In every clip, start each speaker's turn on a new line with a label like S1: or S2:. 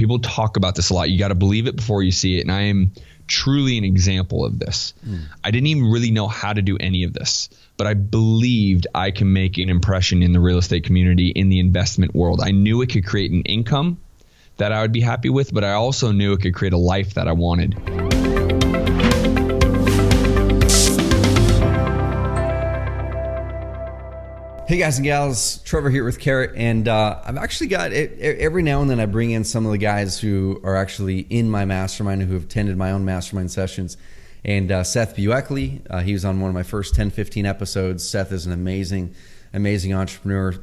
S1: People talk about this a lot. You got to believe it before you see it. And I am truly an example of this. I didn't even really know how to do any of this, but I believed I can make an impression in the real estate community, in the investment world. I knew it could create an income that I would be happy with, but I also knew it could create a life that I wanted.
S2: Hey guys and gals, Trevor here with Carrot, and I've actually got it, every now and then I bring in some of the guys who are actually in my mastermind, who have attended my own mastermind sessions. And Seth Bueckley, he was on one of my first 10, 15 episodes. Seth is an amazing entrepreneur,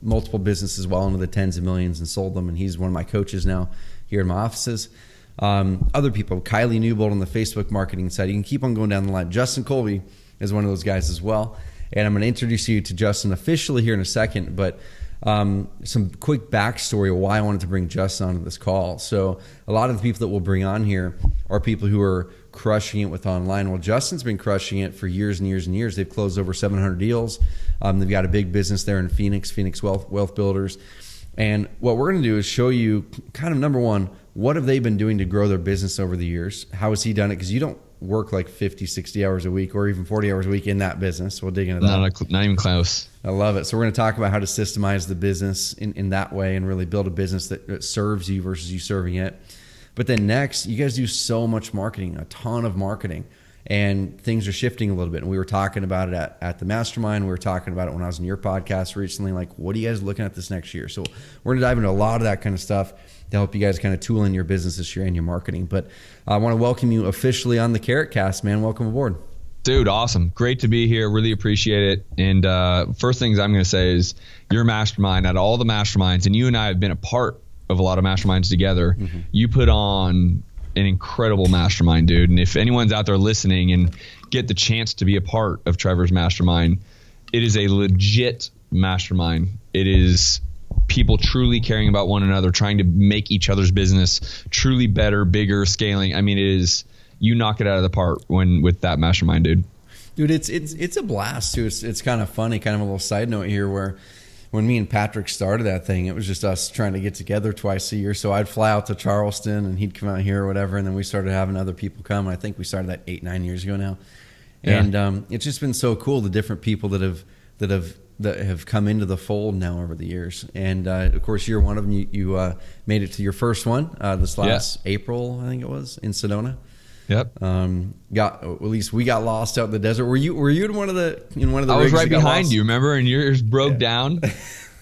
S2: multiple businesses well into the tens of millions and sold them. And he's one of my coaches now here in my offices. Other people, Kylie Newbold on the Facebook marketing side. You can keep on going down the line. Justin Colby is one of those guys as well. And I'm going to introduce you to Justin officially here in a second, but some quick backstory of why I wanted to bring Justin onto this call. So a lot of the people that we'll bring on here are people who are crushing it with online. Well, Justin's been crushing it for years and years and years. They've closed over 700 deals. They've got a big business there in Phoenix Wealth Builders. And what we're going to do is show you kind of, number one, what have they been doing to grow their business over the years? How has he done it? Because you don't work like 50, 60 hours a week or even 40 hours a week in that business. We'll dig into that.
S1: Not even close.
S2: I love it. So we're going to talk about how to systemize the business in that way and really build a business that serves you versus you serving it. But then next, you guys do so much marketing, a ton of marketing, and things are shifting a little bit. And we were talking about it at the mastermind. We were talking about it when I was in your podcast recently. Like, what are you guys looking at this next year? So we're going to dive into a lot of that kind of stuff to help you guys kind of tool in your business this year and your marketing. But I want to welcome you officially on the Carrot Cast, man. Welcome aboard.
S1: Dude, awesome. Great to be here. Really appreciate it. And first things I'm going to say is your mastermind, at all the masterminds, and you and I have been a part of a lot of masterminds together. Mm-hmm. You put on an incredible mastermind, dude. And if anyone's out there listening and get the chance to be a part of Trevor's mastermind, it is a legit mastermind. It is people truly caring about one another, trying to make each other's business truly better, bigger, scaling. I mean, it is, you knock it out of the park with that mastermind, dude.
S2: Dude, it's a blast too. It's kind of funny, kind of a little side note here, where when me and Patrick started that thing, it was just us trying to get together twice a year. So I'd fly out to Charleston and he'd come out here or whatever. And then we started having other people come. And I think we started that 8-9 years ago now. Yeah. And it's just been so cool, the different people that have come into the fold now over the years. And of course, you're one of them. You made it to your first one this last April, I think it was, in Sedona.
S1: Yep.
S2: At least we got lost out in the desert. Were you in one of the
S1: I was right behind you, remember? And yours broke down.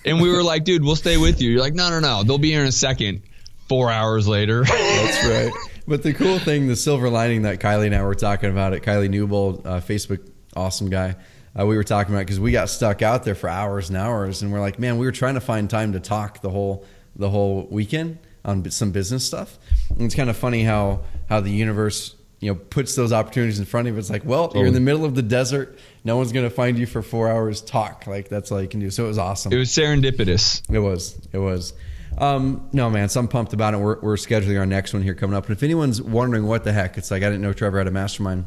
S1: And we were like, dude, we'll stay with you. You're like, no. They'll be here in a second. 4 hours later.
S2: That's right. But the cool thing, the silver lining that Kylie and I were talking about it, Kylie Newbold, Facebook, awesome guy. We were talking about, because we got stuck out there for hours and hours, and we're like, man, we were trying to find time to talk the whole weekend on some business stuff. And it's kind of funny how the universe, puts those opportunities in front of you. It's like, well, you're in the middle of the desert. No one's going to find you for 4 hours. Talk. Like, that's all you can do. So it was awesome.
S1: It was serendipitous.
S2: It was. No, man, so I'm pumped about it. We're scheduling our next one here coming up. And if anyone's wondering what the heck, it's like, I didn't know Trevor had a mastermind.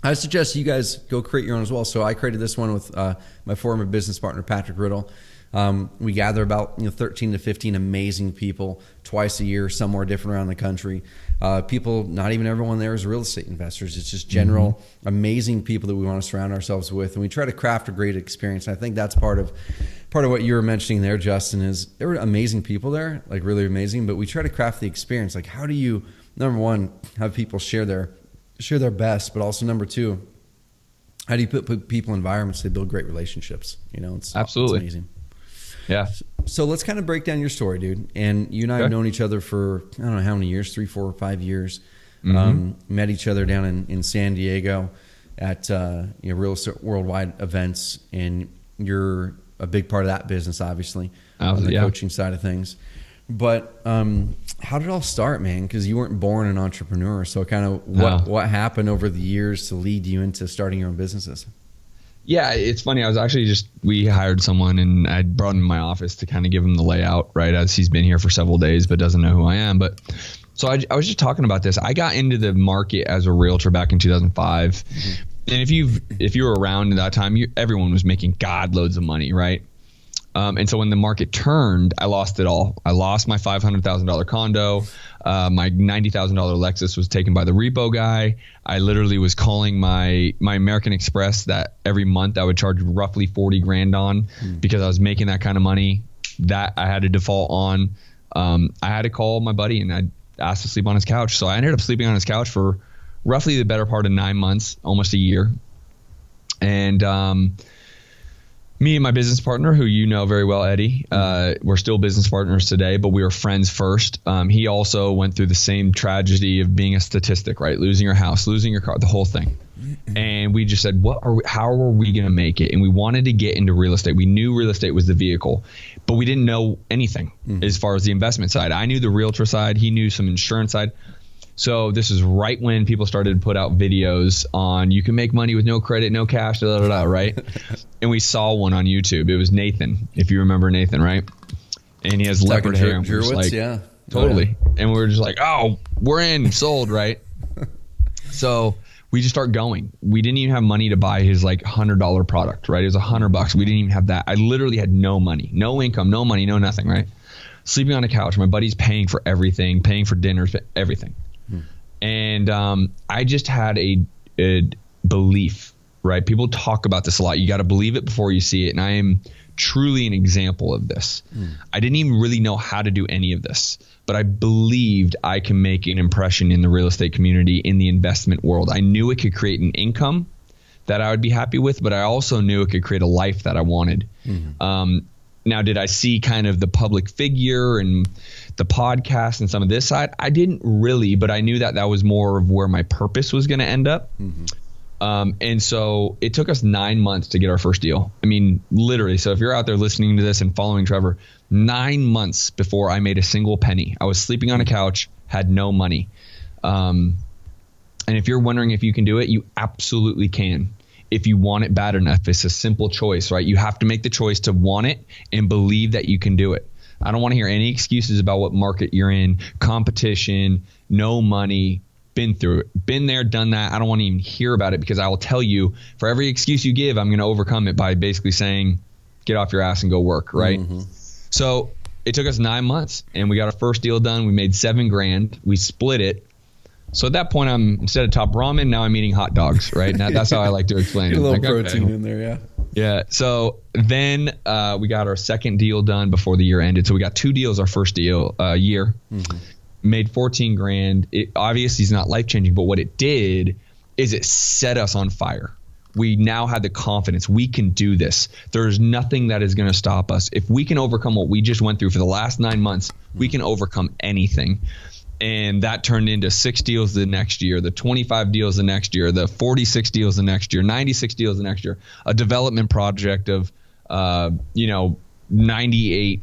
S2: I suggest you guys go create your own as well. So I created this one with my former business partner, Patrick Riddle. We gather about 13 to 15 amazing people twice a year, somewhere different around the country. People, not even everyone there is real estate investors. It's just general amazing people that we want to surround ourselves with, and we try to craft a great experience. And I think that's part of what you were mentioning there, Justin, is there were amazing people there, like really amazing. But we try to craft the experience. Like, how do you, number one, have people share their best, but also number two, how do you put people in environments that build great relationships? It's
S1: absolutely
S2: it's amazing.
S1: Yeah.
S2: So let's kind of break down your story, dude. And you and I have known each other for, I don't know how many years, 3, 4, 5 years. Met each other down in San Diego at Real Estate Worldwide events. And you're a big part of that business, obviously, on the coaching side of things. But how did it all start, man? Because you weren't born an entrepreneur. So kind of what happened over the years to lead you into starting your own businesses?
S1: Yeah, it's funny. I was actually we hired someone and I brought him in my office to kind of give him the layout, right? As he's been here for several days, but doesn't know who I am. But so I was just talking about this. I got into the market as a realtor back in 2005. Mm-hmm. And if you were around at that time, everyone was making God loads of money, right? And so when the market turned, I lost it all. I lost my $500,000 condo. My $90,000 Lexus was taken by the repo guy. I literally was calling my American Express that every month I would charge roughly 40 grand on because I was making that kind of money that I had to default on. I had to call my buddy and I asked to sleep on his couch. So I ended up sleeping on his couch for roughly the better part of 9 months, almost a year. And me and my business partner, who you know very well, Eddie, we're still business partners today, but we were friends first. He also went through the same tragedy of being a statistic, right? Losing your house, losing your car, the whole thing. And we just said, how are we going to make it? And we wanted to get into real estate. We knew real estate was the vehicle, but we didn't know anything as far as the investment side. I knew the realtor side. He knew some insurance side. So this is right when people started to put out videos on you can make money with no credit, no cash, right? And we saw one on YouTube. It was Nathan, if you remember Nathan, right? And he has leopard hair. And we're just like,
S2: yeah.
S1: Totally. Oh, yeah. And we were just like, oh, we're in, sold, right? So we just start going. We didn't even have money to buy his like $100 product, right? It was $100. We didn't even have that. I literally had no money, no income, no money, no nothing, right? Sleeping on a couch. My buddy's paying for everything, paying for dinners, everything. And I just had a belief, right? People talk about this a lot. You got to believe it before you see it. And I am truly an example of this. I didn't even really know how to do any of this, but I believed I can make an impression in the real estate community, in the investment world. I knew it could create an income that I would be happy with, but I also knew it could create a life that I wanted. Now, did I see kind of the public figure and the podcast and some of this side? I didn't really, but I knew that that was more of where my purpose was going to end up. And so it took us 9 months to get our first deal. I mean, literally. So if you're out there listening to this and following Trevor, 9 months before I made a single penny. I was sleeping on a couch, had no money. And if you're wondering if you can do it, you absolutely can. If you want it bad enough, it's a simple choice, right? You have to make the choice to want it and believe that you can do it. I don't want to hear any excuses about what market you're in, competition, no money, been through it, been there, done that. I don't want to even hear about it because I will tell you for every excuse you give, I'm going to overcome it by basically saying, get off your ass and go work, right? So it took us 9 months and we got our first deal done. We made $7 grand. We split it. So at that point, instead of top ramen, now I'm eating hot dogs, right? Now, that's how I like to explain it.
S2: A little
S1: like,
S2: protein in there, yeah.
S1: Yeah. So then we got our second deal done before the year ended. So we got 2 deals our first deal year. Made 14 grand. It obviously is not life changing, but what it did is it set us on fire. We now had the confidence we can do this. There's nothing that is going to stop us. If we can overcome what we just went through for the last 9 months, we can overcome anything. And that turned into 6 deals the next year, the 25 deals the next year, the 46 deals the next year, 96 deals the next year, a development project of, 98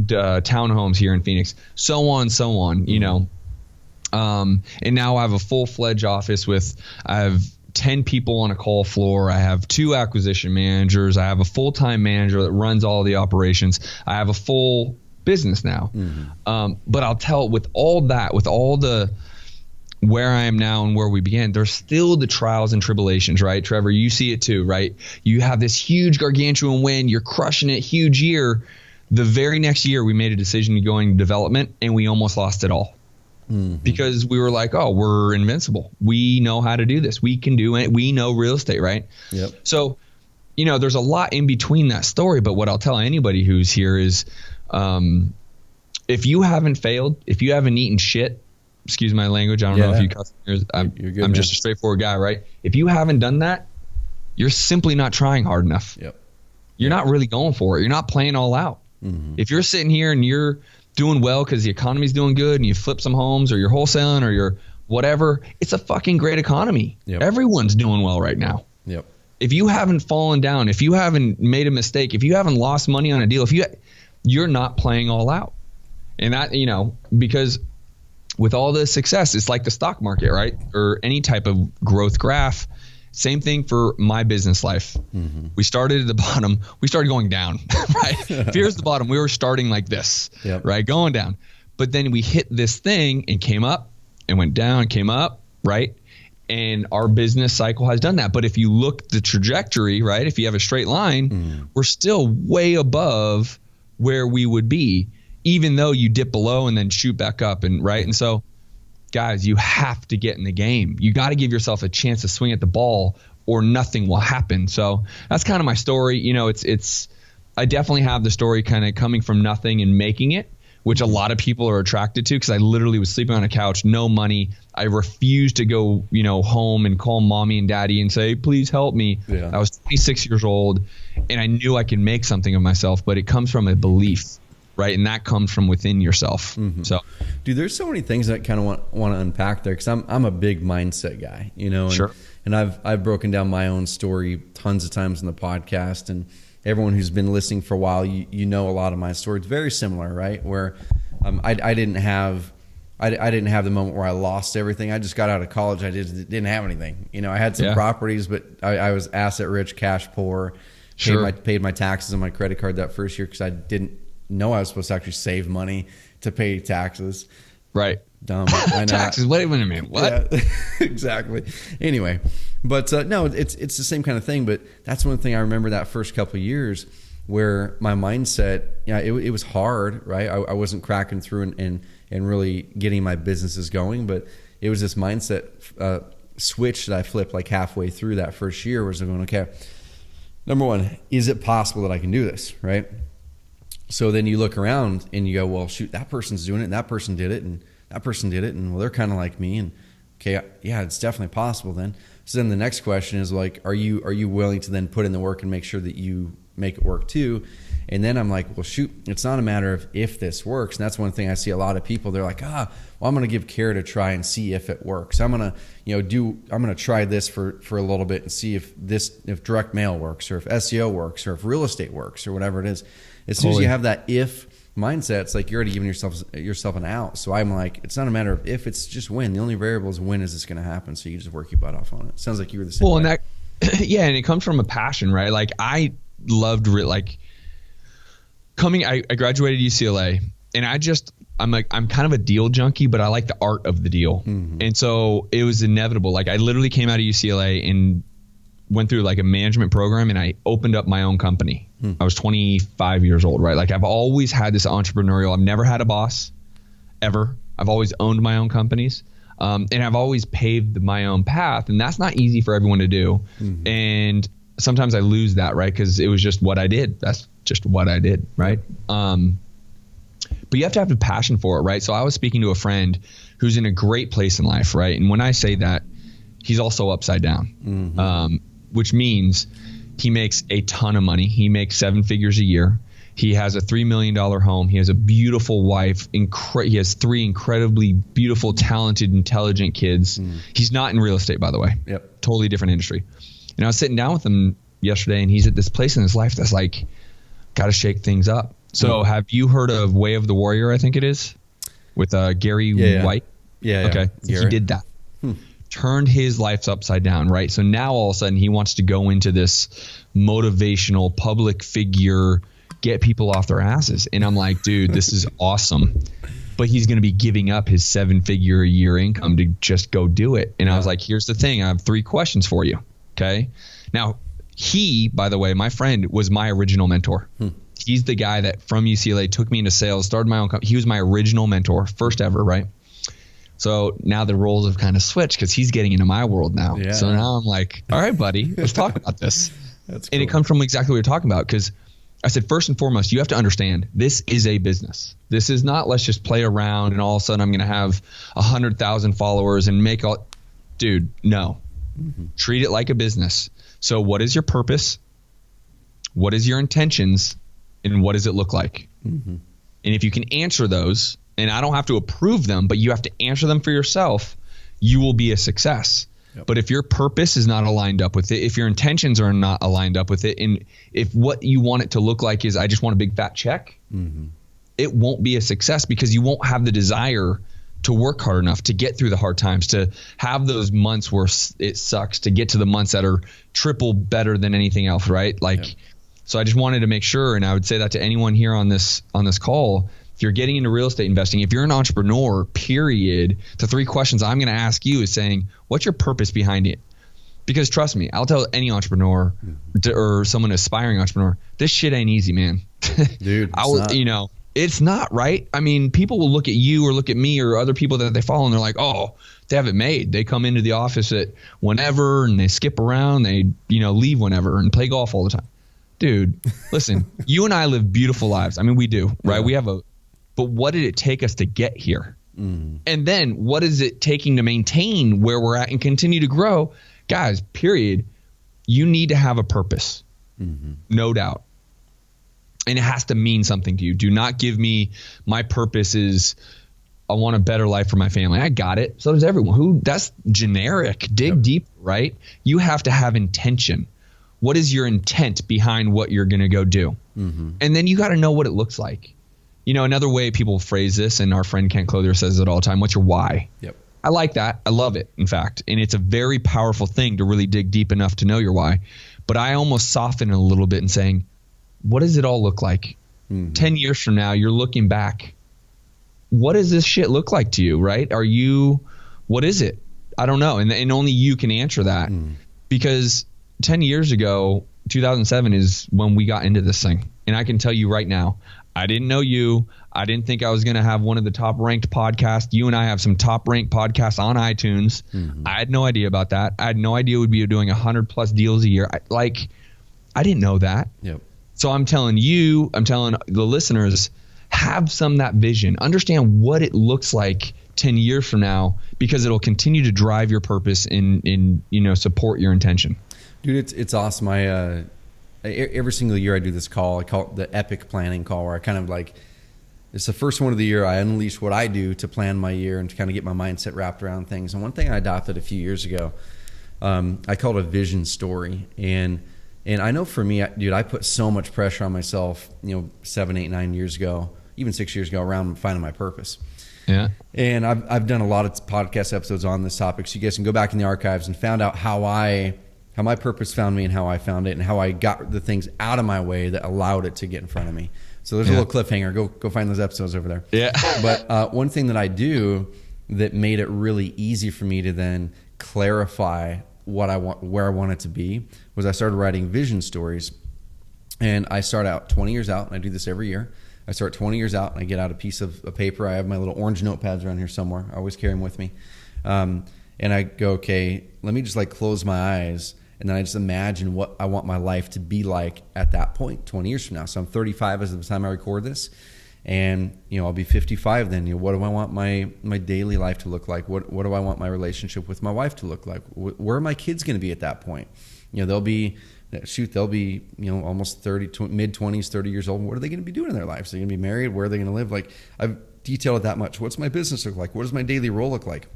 S1: townhomes here in Phoenix, so on, you know. And now I have a full-fledged office I have 10 people on a call floor. I have 2 acquisition managers. I have a full-time manager that runs all the operations. I have a full business now. But I'll tell with all that, with all the where I am now and where we began, there's still the trials and tribulations, right? Trevor, you see it too, right? You have this huge gargantuan win. You're crushing it, huge year. The very next year, we made a decision to go into development and we almost lost it all. Because we were like, oh, we're invincible. We know how to do this. We can do it. We know real estate, right?
S2: Yep.
S1: So, there's a lot in between that story. But what I'll tell anybody who's here is, if you haven't failed, if you haven't eaten shit, excuse my language, I don't know if you cuss. I'm
S2: good,
S1: just a straightforward guy, right? If you haven't done that, you're simply not trying hard enough. You're not really going for it. You're not playing all out. If you're sitting here and you're doing well because the economy's doing good and you flip some homes or you're wholesaling or you're whatever, it's a fucking great economy. Everyone's doing well right now. If you haven't fallen down, if you haven't made a mistake, if you haven't lost money on a deal, you're not playing all out. And that, because with all the success, it's like the stock market, right? Or any type of growth graph. Same thing for my business life. We started at the bottom. We started going down, right? Here's the bottom. We were starting like this, right? Going down. But then we hit this thing and came up and went down, came up, right? And our business cycle has done that. But if you look the trajectory, right, if you have a straight line, we're still way above where we would be, even though you dip below and then shoot back up. And right. And so, guys, you have to get in the game. You got to give yourself a chance to swing at the ball or nothing will happen. So that's kind of my story. You know, I definitely have the story kind of coming from nothing and making it, which a lot of people are attracted to, because I literally was sleeping on a couch, no money. I refused to go, home and call mommy and daddy and say, please help me. Yeah. I was 26 years old and I knew I could make something of myself, but it comes from a belief, right? And that comes from within yourself. So,
S2: dude, there's so many things that I kind of want to unpack there, because I'm a big mindset guy, and,
S1: sure.
S2: And I've broken down my own story tons of times in the podcast, and everyone who's been listening for a while, you know a lot of my story. It's very similar, right? Where I didn't have the moment where I lost everything. I just got out of college. I didn't have anything. I had some properties, but I was asset rich, cash poor. Sure. Paid my taxes on my credit card that first year because I didn't know I was supposed to actually save money to pay taxes.
S1: Right.
S2: Dumb. I know.
S1: Taxes. Wait a minute. What?
S2: Yeah, exactly. Anyway, but no, it's the same kind of thing. But that's one thing I remember that first couple of years where my mindset, it was hard, right? I wasn't cracking through and really getting my businesses going, but it was this mindset switch that I flipped like halfway through that first year, was going, okay, number one, is it possible that I can do this, right? So then you look around and you go, well, shoot, that person's doing it, and that person did it, and that person did it, and well, they're kind of like me, and okay, yeah, it's definitely possible then. So then the next question is like, are you willing to then put in the work and make sure that you make it work too? And then I'm like, well, shoot, it's not a matter of if this works. And that's one thing I see a lot of people. They're like, well, I'm going to give Carrot a try and see if it works. I'm going to try this for a little bit and see if direct mail works, or if SEO works, or if real estate works, or whatever it is. As soon as you have that if mindset, it's like you're already giving yourself an out. So I'm like, it's not a matter of if, it's just when. The only variable is when is this going to happen. So you just work your butt off on it. Sounds like you were the same.
S1: Well, and and it comes from a passion, right? Like I loved I graduated UCLA, and I'm kind of a deal junkie, but I like the art of the deal. Mm-hmm. And so it was inevitable. Like I literally came out of UCLA and went through like a management program, and I opened up my own company. I was 25 years old, right? Like I've always had this entrepreneurial, I've never had a boss ever. I've always owned my own companies. And I've always paved my own path, and that's not easy for everyone to do. Mm-hmm. And sometimes I lose that, right? Because it was just what I did. That's just what I did, right? But you have to have a passion for it, right? So I was speaking to a friend who's in a great place in life, right? And when I say that, he's also upside down, which means he makes a ton of money. He makes 7 figures a year. He has a $3 million home. He has a beautiful wife. He has 3 incredibly beautiful, talented, intelligent kids. He's not in real estate, by the way.
S2: Yep.
S1: Totally different industry. And I was sitting down with him yesterday, and he's at this place in his life that's like, got to shake things up. So have you heard of Way of the Warrior, I think it is, with Gary White?
S2: Yeah.
S1: Okay. He did that. Turned his life upside down, right? So now all of a sudden he wants to go into this motivational public figure, get people off their asses. And I'm like, dude, this is awesome. But he's going to be giving up his 7-figure a year income to just go do it. And I was like, here's the thing. I have 3 questions for you. Okay. Now, he, by the way, my friend was my original mentor. He's the guy that from UCLA took me into sales, started my own company. He was my original mentor, first ever, right? So now the roles have kind of switched because he's getting into my world now. Yeah. So now I'm like, all right, buddy, let's talk about this. That's cool. And it comes from exactly what you're talking about, because I said, first and foremost, you have to understand this is a business. This is not let's just play around and all of a sudden I'm going to have 100,000 followers and make all. Dude, no. Treat it like a business. So what is your purpose? What is your intentions? And what does it look like? And if you can answer those, and I don't have to approve them, but you have to answer them for yourself, you will be a success. Yep. But if your purpose is not aligned up with it, if your intentions are not aligned up with it, and if what you want it to look like is I just want a big fat check, it won't be a success, because you won't have the desire to work hard enough to get through the hard times, to have those months where it sucks, to get to the months that are triple better than anything else, right? Like, so I just wanted to make sure, and I would say that to anyone here on this call, if you're getting into real estate investing, if you're an entrepreneur, period, the 3 questions I'm going to ask you is saying, what's your purpose behind it? Because trust me, I'll tell any entrepreneur or someone aspiring entrepreneur, this shit ain't easy, man.
S2: Dude,
S1: it's not, right? I mean, people will look at you or look at me or other people that they follow and they're like, oh, they have it made. They come into the office at whenever and they skip around. They, leave whenever and play golf all the time. Dude, listen, you and I live beautiful lives. I mean, we do, right?
S2: Yeah.
S1: But what did it take us to get here? And then what is it taking to maintain where we're at and continue to grow? Guys, period. You need to have a purpose. No doubt. And it has to mean something to you. Do not give me my purpose is I want a better life for my family. I got it. So does everyone. That's generic. Dig deep, right? You have to have intention. What is your intent behind what you're going to go do? And then you got to know what it looks like. Another way people phrase this, and our friend Kent Clothier says it all the time, what's your why?
S2: Yep.
S1: I like that. I love it, in fact. And it's a very powerful thing to really dig deep enough to know your why. But I almost soften it a little bit and saying, what does it all look like? 10 years from now, you're looking back. What does this shit look like to you, right? What is it? I don't know. And only you can answer that. Because 10 years ago, 2007 is when we got into this thing. And I can tell you right now, I didn't know you. I didn't think I was going to have one of the top ranked podcasts. You and I have some top ranked podcasts on iTunes. I had no idea about that. I had no idea we'd be doing 100+ deals a year. I didn't know that.
S2: Yep.
S1: So I'm telling the listeners, have that vision. Understand what it looks like 10 years from now, because it'll continue to drive your purpose and support your intention.
S2: Dude, it's awesome. Every single year I do this call. I call it the epic planning call, where I kind of it's the first one of the year. I unleash what I do to plan my year and to kind of get my mindset wrapped around things. And one thing I adopted a few years ago, I called a vision story. And I know for me, dude, I put so much pressure on myself, 7, 8, 9 years ago, even 6 years ago, around finding my purpose.
S1: Yeah.
S2: And I've done a lot of podcast episodes on this topic, so you guys can go back in the archives and found out how my purpose found me and how I found it and how I got the things out of my way that allowed it to get in front of me. So there's a little cliffhanger. Go find those episodes over there.
S1: Yeah.
S2: But one thing that I do that made it really easy for me to then clarify what I want, where I want it to be, was I started writing vision stories. And I start out 20 years out, and I do this every year. I start 20 years out, and I get out a piece of paper. I have my little orange notepads around here somewhere. I always carry them with me. And I go, okay, let me just close my eyes, and then I just imagine what I want my life to be like at that point, 20 years from now. So I'm 35 as of the time I record this. And, I'll be 55 then. What do I want my daily life to look like? What do I want my relationship with my wife to look like? Where are my kids going to be at that point? They'll be almost 30, mid-20s, 30 years old. What are they going to be doing in their lives? Are they going to be married? Where are they going to live? I've detailed it that much. What's my business look like? What does my daily role look like?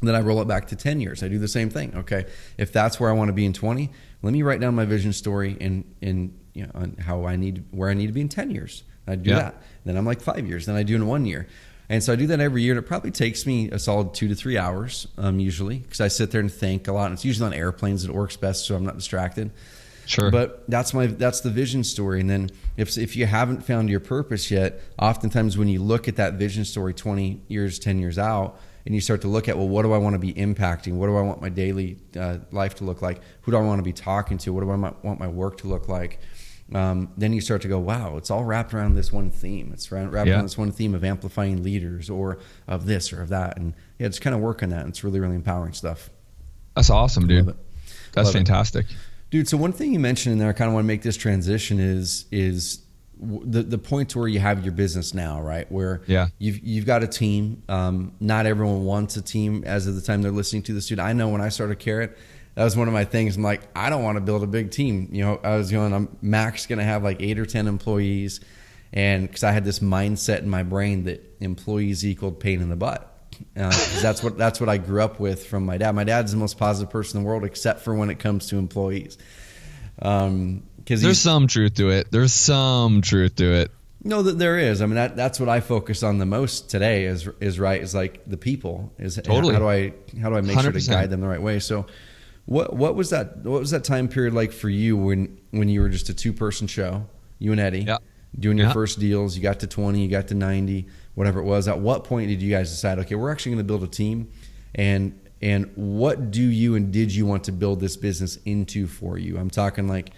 S2: And then I roll it back to 10 years. I do the same thing. Okay, if that's where I want to be in 20, let me write down my vision story and where I need to be in 10 years. I do that. Then I'm 5 years. Then I do in 1 year. And so I do that every year. And it probably takes me a solid 2 to 3 hours usually, because I sit there and think a lot. And it's usually on airplanes that it works best, so I'm not distracted.
S1: Sure.
S2: But that's the vision story. And then if you haven't found your purpose yet, oftentimes when you look at that vision story 20 years, 10 years out, and you start to look at, well, what do I want to be impacting? What do I want my daily life to look like? Who do I want to be talking to? What do I want my work to look like? Then you start to go, wow, it's all wrapped around this one theme. It's wrapped around this one theme of amplifying leaders or of this or of that. And just kind of work on that. And it's really, really empowering stuff.
S1: That's awesome, dude.
S2: Love it.
S1: That's fantastic.
S2: Dude, so one thing you mentioned in there, I kind of want to make this transition is the point to where you have your business now, right? Where you've got a team. Not everyone wants a team as of the time they're listening to this. Dude, I know when I started Carrot, that was one of my things. I'm like, I don't want to build a big team. I'm max going to have 8 or 10 employees. And because I had this mindset in my brain that employees equaled pain in the butt. 'Cause that's what I grew up with from my dad. My dad's the most positive person in the world, except for when it comes to employees.
S1: There's some truth to it.
S2: No, that there is. I mean, that's what I focus on the most today is the people
S1: totally.
S2: How do I make 100%. Sure to guide them the right way? So what was that time period like for you when you were just a 2-person show, you and Eddie?
S1: Yeah.
S2: doing your first deals. You got to 20, you got to 90, whatever it was. At what point did you guys decide, okay, we're actually going to build a team? And what do you and did you want to build this business into for you? I'm talking like,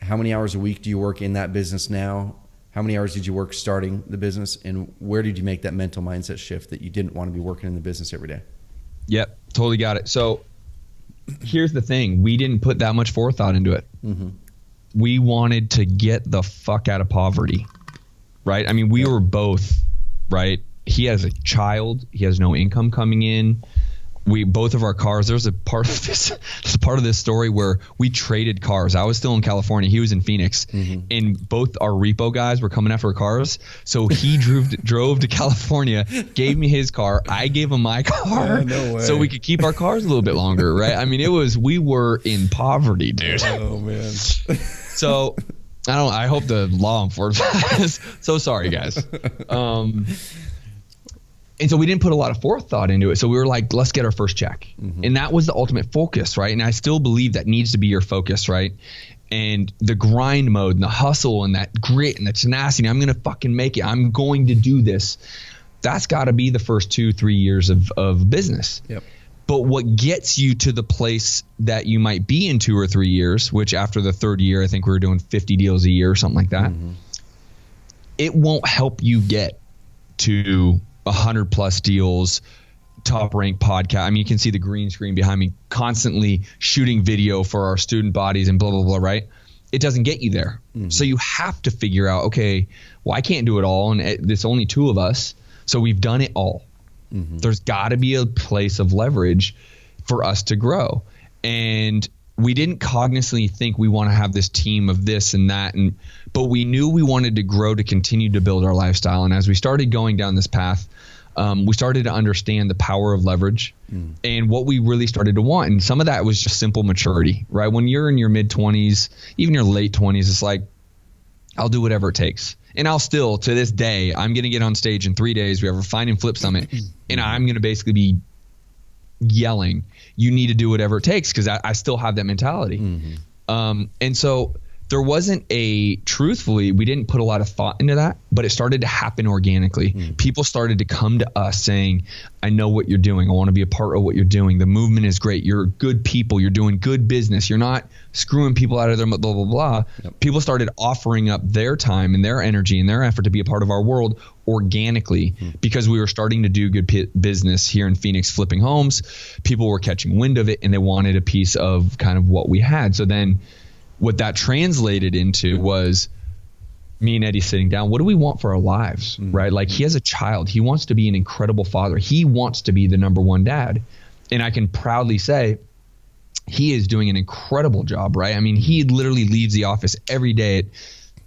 S2: how many hours a week do you work in that business now? How many hours did you work starting the business? And where did you make that mental mindset shift that you didn't want to be working in the business every day?
S1: Yep, totally got it. So here's the thing. We didn't put that much forethought into it. Mm-hmm. We wanted to get the fuck out of poverty, right? I mean, we were both, right? He has a child. He has no income coming in. Both of our cars, there's a part of this story where we traded cars. I was still in California. He was in Phoenix. Mm-hmm. And both our repo guys were coming after our cars. So he drove to California, gave me his car. I gave him my car so we could keep our cars a little bit longer, right? I mean, we were in poverty, dude.
S2: Oh, man.
S1: So I hope the law enforcement so sorry, guys. And so we didn't put a lot of forethought into it. So we were like, let's get our first check. Mm-hmm. And that was the ultimate focus, right? And I still believe that needs to be your focus, right? And the grind mode and the hustle and that grit and the tenacity, I'm going to fucking make it. I'm going to do this. That's got to be the first 2-3 years of business. Yep. But what gets you to the place that you might be in 2 or 3 years, which after the third year, I think we were doing 50 deals a year or something like that. Mm-hmm. It won't help you get to 100 plus deals, top ranked podcast. I mean, you can see the green screen behind me constantly shooting video for our student bodies and blah, blah, blah, right? It doesn't get you there. Mm-hmm. So you have to figure out, okay, well, I can't do it all. And there's only 2 of us. So we've done it all. Mm-hmm. There's got to be a place of leverage for us to grow. And we didn't cognizantly think we want to have this team of this and that, but we knew we wanted to grow to continue to build our lifestyle. And as we started going down this path, we started to understand the power of leverage and what we really started to want. And some of that was just simple maturity, right? When you're in your mid 20s, even your late 20s, it's like, I'll do whatever it takes. And I'll still, to this day, I'm going to get on stage in 3 days. We have a Find and Flip Summit, and I'm going to basically be yelling, you need to do whatever it takes, because I still have that mentality. Mm-hmm. And so there wasn't truthfully, we didn't put a lot of thought into that, but it started to happen organically. Mm-hmm. People started to come to us saying, I know what you're doing. I want to be a part of what you're doing. The movement is great. You're good people. You're doing good business. You're not screwing people out of their blah, blah, blah. Yep. People started offering up their time and their energy and their effort to be a part of our world organically because we were starting to do good business here in Phoenix, flipping homes. People were catching wind of it and they wanted a piece of kind of what we had. So then what that translated into was me and Eddie sitting down. What do we want for our lives, right? Like, he has a child. He wants to be an incredible father. He wants to be the number one dad. And I can proudly say he is doing an incredible job, right? I mean, he literally leaves the office every day at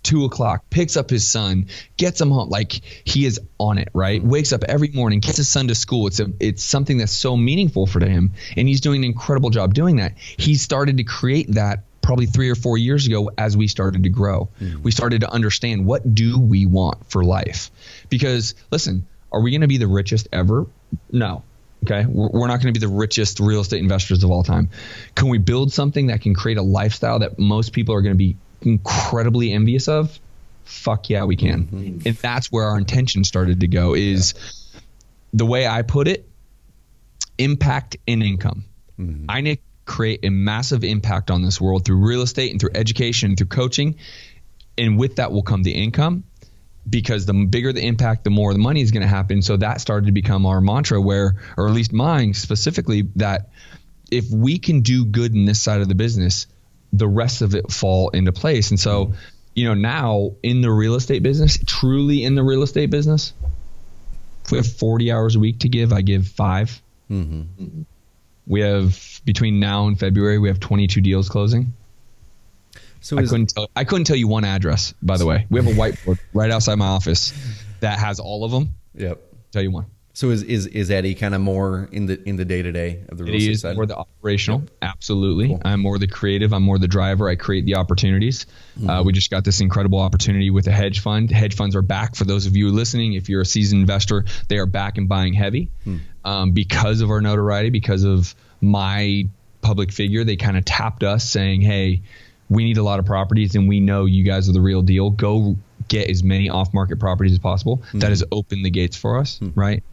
S1: 2:00, picks up his son, gets him home. Like, he is on it, right? Wakes up every morning, gets his son to school. It's something that's so meaningful for him. And he's doing an incredible job doing that. He started to create that probably 3 or 4 years ago as we started to grow. We started to understand, what do we want for life? Because listen, are we going to be the richest ever? No. Okay. We're not going to be the richest real estate investors of all time. Can we build something that can create a lifestyle that most people are going to be incredibly envious of? Fuck yeah, we can. Mm-hmm. And that's where our intention started to go, is the way I put it, impact and income. Mm-hmm. I need to create a massive impact on this world through real estate and through education and through coaching. And with that will come the income, because the bigger the impact, the more the money is going to happen. So that started to become our mantra, or at least mine specifically, that if we can do good in this side of the business, the rest of it fall into place. And so, now in the real estate business, truly in the real estate business, if we have 40 hours a week to give, I give 5. Mm-hmm. We have, between now and February, we have 22 deals closing. So I couldn't tell you one address, by the way. We have a whiteboard right outside my office that has all of them. Yep. Tell you one.
S2: So is Eddie kind of more in the day-to-day of the real estate side?
S1: He is more the operational. Yep. Absolutely. Cool. I'm more the creative. I'm more the driver. I create the opportunities. Mm-hmm. We just got this incredible opportunity with a hedge fund. Hedge funds are back. For those of you listening, if you're a seasoned investor, they are back and buying heavy because of our notoriety, because of my public figure. They kind of tapped us saying, hey, we need a lot of properties and we know you guys are the real deal. Go get as many off-market properties as possible. That has opened the gates for us, right?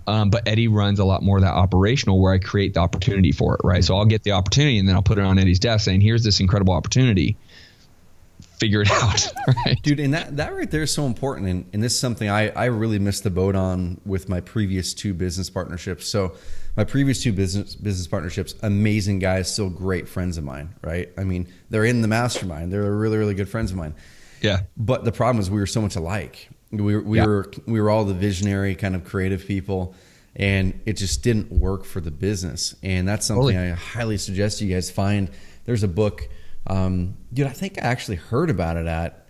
S1: But Eddie runs a lot more of that operational where I create the opportunity for it, right? So I'll get the opportunity and then I'll put it on Eddie's desk saying, here's this incredible opportunity. Figure it out, right?
S2: Dude, and that right there is so important. And this is something I really missed the boat on with my previous 2 business partnerships. So my previous 2 business partnerships, amazing guys, still great friends of mine, right? I mean, they're in the mastermind. They're really, really good friends of mine.
S1: Yeah.
S2: But the problem is we were so much alike. We were all the visionary kind of creative people, and it just didn't work for the business. And that's something I highly suggest you guys find. There's a book, dude, I think I actually heard about it at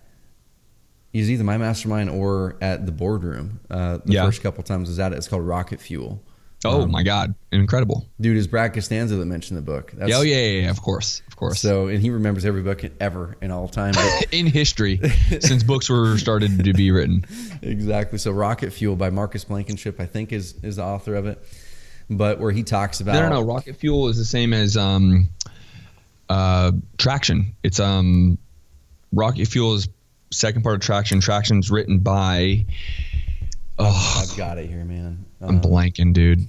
S2: either my mastermind or at the boardroom. The first couple of times I was at it. It's called Rocket Fuel.
S1: Oh my God. Incredible.
S2: Dude, it's Brad Costanza that mentioned the book.
S1: Yeah, of course.
S2: So, and he remembers every book ever in all time. But
S1: in history, since books were started to be written.
S2: Exactly. So Rocket Fuel by Marcus Blankenship, I think is the author of it. But where he talks about...
S1: No. Rocket Fuel is the same as Traction. It's Rocket Fuel is second part of Traction. Traction's written by...
S2: I've got it here, man.
S1: I'm blanking, dude.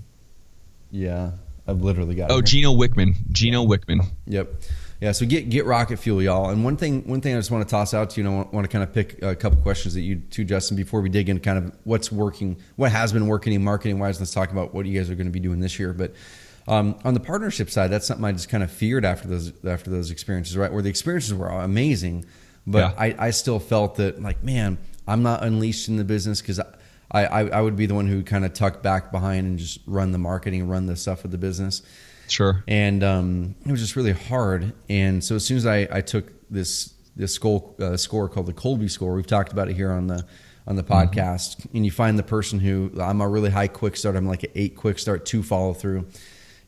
S2: Yeah, I've literally got it.
S1: Oh, Gino Wickman.
S2: Yep. Yeah, so get Rocket Fuel, y'all. And one thing I just want to toss out to you, and I want to kind of pick a couple questions that you too, Justin, before we dig into kind of what's working, what has been working in marketing wise. Let's talk about what you guys are going to be doing this year. But on the partnership side, that's something I just kind of feared after those experiences, right? Where the experiences were amazing, but I still felt that, like, man, I'm not unleashed in the business because I would be the one who kind of tucked back behind and just run the marketing, run the stuff of the business.
S1: Sure.
S2: And it was just really hard. And so as soon as I took this score called the Colby score, we've talked about it here on the podcast, and you find the person who, I'm a really high quick start. I'm like an 8 quick start, 2 follow through.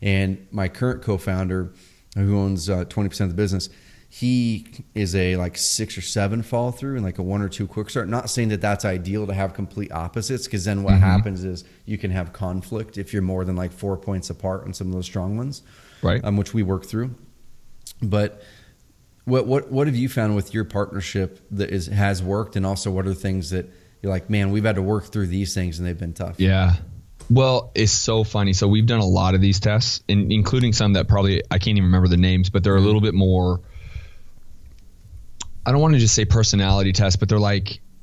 S2: And my current co-founder who owns 20% of the business, he is a like 6 or 7 follow through and like a 1 or 2 quick start. Not saying that that's ideal to have complete opposites, because then what happens is you can have conflict if you're more than like 4 points apart on some of those strong ones,
S1: right?
S2: Which we work through. But what have you found with your partnership that has worked, and also what are the things that you're like, man, we've had to work through these things and they've been tough?
S1: Yeah. Well, it's so funny. So we've done a lot of these tests, including some that probably I can't even remember the names, but they're a little bit more. I don't want to just say personality tests, but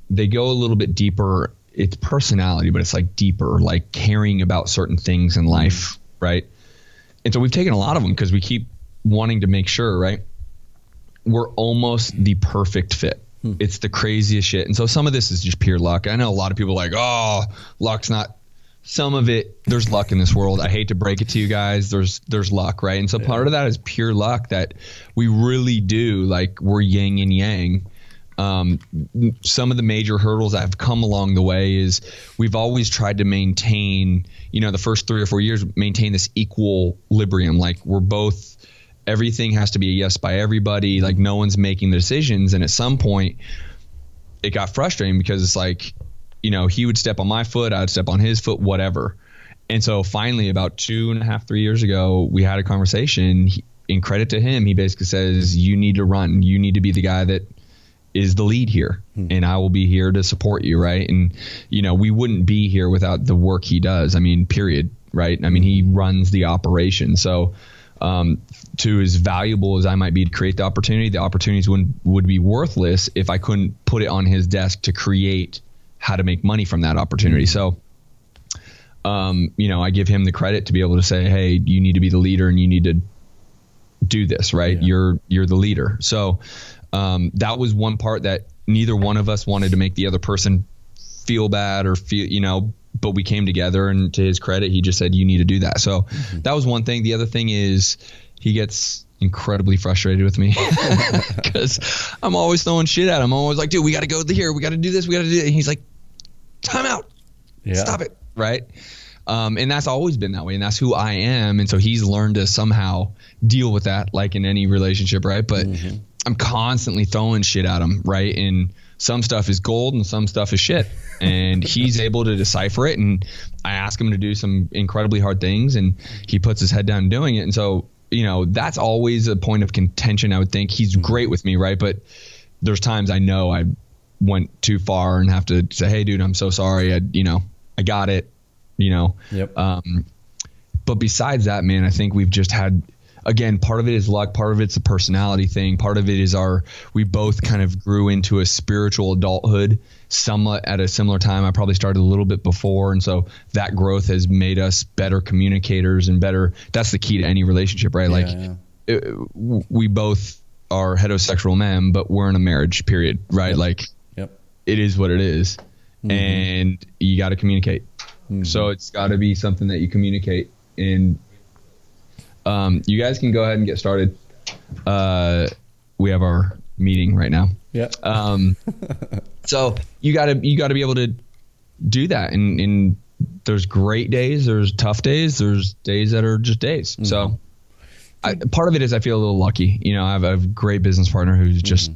S1: they go a little bit deeper. It's personality, but it's like deeper, like caring about certain things in life, right? And so we've taken a lot of them because we keep wanting to make sure, right? We're almost the perfect fit. It's the craziest shit. And so some of this is just pure luck. I know a lot of people are like, oh, luck's not. Some of it, there's luck in this world. I hate to break it to you guys. There's luck, right? And so part of that is pure luck that we really do, like, we're yin and yang. Some of the major hurdles that have come along the way is we've always tried to maintain, the first 3 or 4 years, maintain this equilibrium. Like, we're both, everything has to be a yes by everybody. Like, no one's making the decisions. And at some point, it got frustrating because it's like, he would step on my foot, I would step on his foot, whatever. And so finally, about 2.5, 3 years ago, we had a conversation. In credit to him, he basically says, you need to run. You need to be the guy that is the lead here, and I will be here to support you, right? And, we wouldn't be here without the work he does. I mean, period, right? I mean, he runs the operation. So to as valuable as I might be to create the opportunities would be worthless if I couldn't put it on his desk to create how to make money from that opportunity. So, I give him the credit to be able to say, hey, you need to be the leader and you need to do this, right? Yeah. You're the leader. So, that was one part that neither one of us wanted to make the other person feel bad or feel, but we came together, and to his credit, he just said, you need to do that. So that was one thing. The other thing is he gets incredibly frustrated with me because I'm always throwing shit at him. I'm always like, dude, we got to go here. We got to do this. We got to do it. And he's like, time out. Yeah. Stop it. Right. And that's always been that way. And that's who I am. And so he's learned to somehow deal with that, like in any relationship. Right. But I'm constantly throwing shit at him. Right. And some stuff is gold and some stuff is shit. And he's able to decipher it. And I ask him to do some incredibly hard things, and he puts his head down doing it. And so, that's always a point of contention. I would think he's great with me. Right. But there's times I know went too far and have to say, hey dude, I'm so sorry. I got it,
S2: Yep.
S1: But besides that, man, I think we've just had, again, part of it is luck. Part of it's a personality thing. Part of it is we both kind of grew into a spiritual adulthood somewhat at a similar time. I probably started a little bit before. And so that growth has made us better communicators and better. That's the key to any relationship, right? We both are heterosexual men, but we're in a marriage, period, right?
S2: Yep.
S1: It is what it is. And you got to communicate. So it's got to be something that you communicate. And you guys can go ahead and get started. We have our meeting right now.
S2: Yeah.
S1: So you gotta be able to do that. And there's great days, there's tough days, there's days that are just days. So part of it is I feel a little lucky. I have a great business partner who's just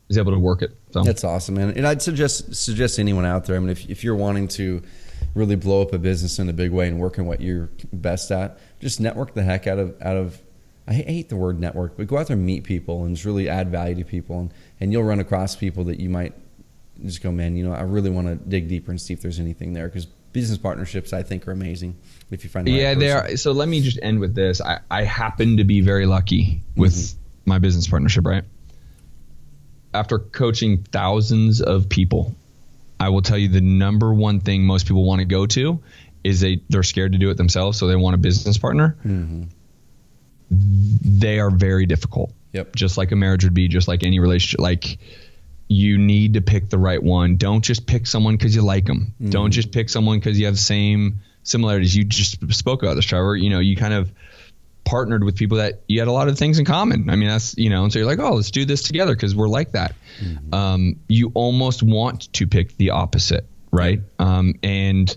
S1: is able to work it. So
S2: that's awesome, man. And I'd suggest anyone out there. I mean, if you're wanting to really blow up a business in a big way and work in what you're best at, just network the heck out of I hate the word network, but go out there and meet people and just really add value to people, and you'll run across people that you might just go, man, I really want to dig deeper and see if there's anything there, because business partnerships, I think, are amazing if you find the right person.
S1: They are. So let me just end with this. I happen to be very lucky with my business partnership, right? After coaching thousands of people, I will tell you the number one thing most people want to go to is they're scared to do it themselves, so they want a business partner. They are very difficult.
S2: Yep.
S1: Just like a marriage would be, just like any relationship. Like, you need to pick the right one. Don't just pick someone because you like them. Don't just pick someone because you have the same similarities. You just spoke about this, Trevor. You kind of partnered with people that you had a lot of things in common. I mean, that's, and so you're like, oh, let's do this together because we're like that. You almost want to pick the opposite, right? And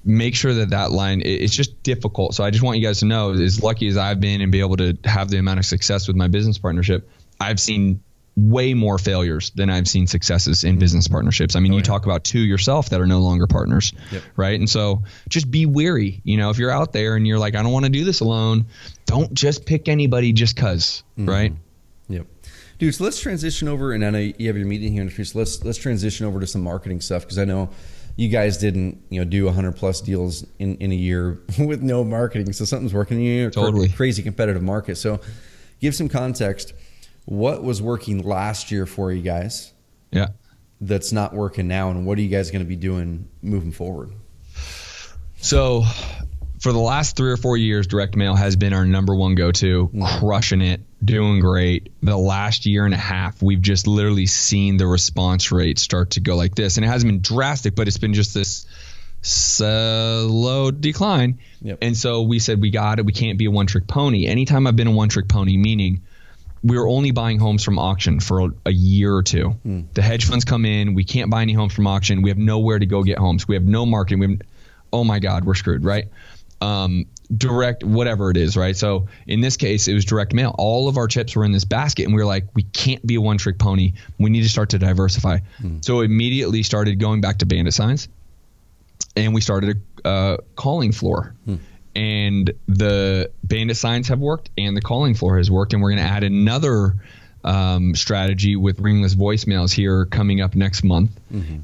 S1: make sure that line, it's just difficult. So I just want you guys to know, as lucky as I've been and be able to have the amount of success with my business partnership, I've seen way more failures than I've seen successes in business partnerships. I mean, you talk about two yourself that are no longer partners, right? And so just be wary. If you're out there and you're like, I don't want to do this alone, don't just pick anybody just cause, right?
S2: Yep. Dude, so let's transition over, and I know you have your meeting here in a few, so let's transition over to some marketing stuff, because I know you guys didn't, do 100+ deals in a year with no marketing. So something's working in you.
S1: Totally.
S2: Crazy competitive market. So give some context. What was working last year for you guys?
S1: Yeah.
S2: That's not working now, and what are you guys going to be doing moving forward?
S1: So for the last 3 or 4 years, direct mail has been our number one go-to, crushing it, doing great. The last year and a half, we've just literally seen the response rate start to go like this. And it hasn't been drastic, but it's been just this slow decline. And so we said, we got it. We can't be a one-trick pony. Anytime I've been a one-trick pony, meaning we were only buying homes from auction for a year or two. The hedge funds come in. We can't buy any homes from auction. We have nowhere to go get homes. We have no marketing. Oh my God, we're screwed, right? Direct, whatever it is, right? So in this case, it was direct mail. All of our chips were in this basket, and we were like, we can't be a one-trick pony. We need to start to diversify. So immediately started going back to bandit signs, and we started a calling floor. And the bandit signs have worked, and the calling floor has worked, and we're going to add another strategy with ringless voicemails here coming up next month.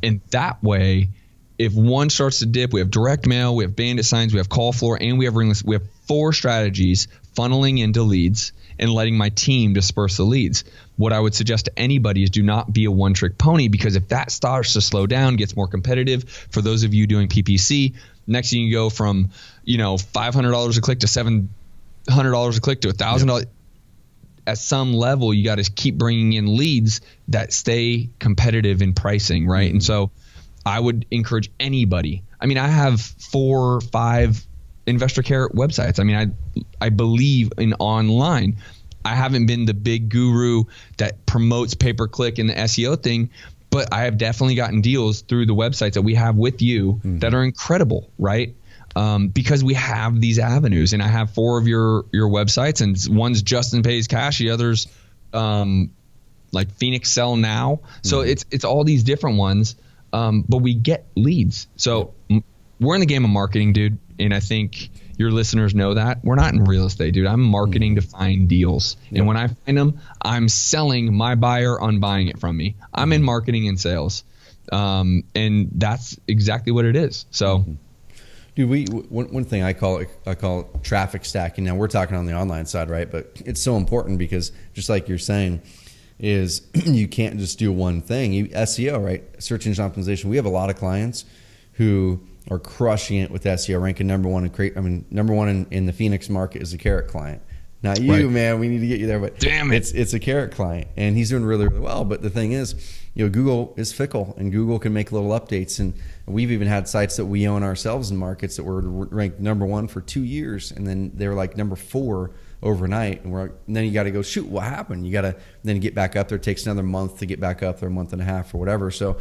S1: And that way, if one starts to dip, we have direct mail, we have bandit signs, we have call floor, and we have ringless. We have 4 strategies funneling into leads and letting my team disperse the leads. What I would suggest to anybody is do not be a one-trick pony, because if that starts to slow down, gets more competitive, for those of you doing PPC, next thing you go from, $500 a click to $700 a click to $1,000. At some level, you got to keep bringing in leads that stay competitive in pricing, right? And so I would encourage anybody. I mean, I have 4 or 5 investor care websites. I mean, I believe in online. I haven't been the big guru that promotes pay-per-click and the SEO thing, but I have definitely gotten deals through the websites that we have with you that are incredible, right? Because we have these avenues, and I have 4 of your websites, and one's Justin Pays Cash, the other's like Phoenix Sell Now. So it's all these different ones, but we get leads. So we're in the game of marketing, dude, and I think your listeners know that. We're not in real estate, dude. I'm marketing to find deals. And when I find them, I'm selling my buyer on buying it from me. I'm in marketing and sales. And that's exactly what it is. So,
S2: dude, one thing I call it traffic stacking. Now we're talking on the online side, right? But it's so important because just like you're saying, is you can't just do one thing. SEO, right? Search engine optimization. We have a lot of clients who are crushing it with SEO, ranking number one in the Phoenix market is a Carrot client. Not you, right, man. We need to get you there, but damn it, it's a Carrot client, and he's doing really, really well. But the thing is, Google is fickle, and Google can make little updates. And we've even had sites that we own ourselves in markets that were ranked number one for 2 years, and then they were like number 4 overnight. And then you got to go, shoot, what happened? You got to then get back up there. It takes another month to get back up there, a month and a half or whatever. So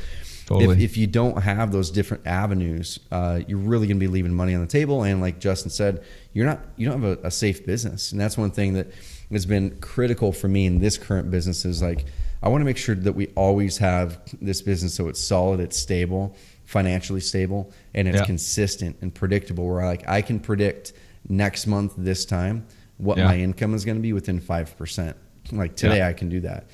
S2: totally. If you don't have those different avenues, you're really going to be leaving money on the table. And like Justin said, you don't have a safe business. And that's one thing that has been critical for me in this current business is like, I want to make sure that we always have this business so it's solid, it's stable, financially stable, and it's consistent and predictable, where I can predict next month this time what my income is going to be within 5%. Like today I can do that.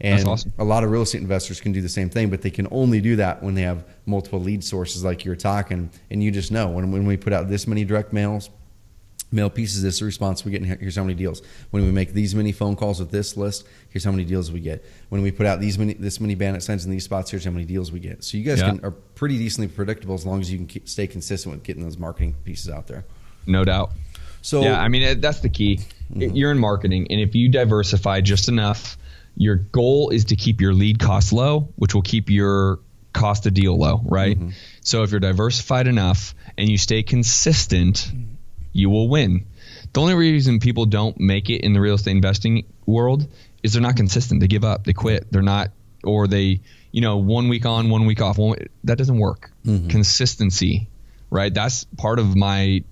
S2: And that's awesome. A lot of real estate investors can do the same thing, but they can only do that when they have multiple lead sources like you're talking. And you just know when we put out this many direct mail pieces, this is the response we get, and here's how many deals. When we make these many phone calls with this list, here's how many deals we get. When we put out this many bandit signs in these spots, here's how many deals we get. So you guys are pretty decently predictable as long as you can stay consistent with getting those marketing pieces out there.
S1: No doubt. So yeah, I mean, that's the key. You're in marketing, and if you diversify just enough, your goal is to keep your lead cost low, which will keep your cost of deal low, right? So if you're diversified enough and you stay consistent, you will win. The only reason people don't make it in the real estate investing world is they're not consistent. They give up, they quit. They're not, or they, 1 week on, 1 week off. That doesn't work. Consistency, right? That's part of my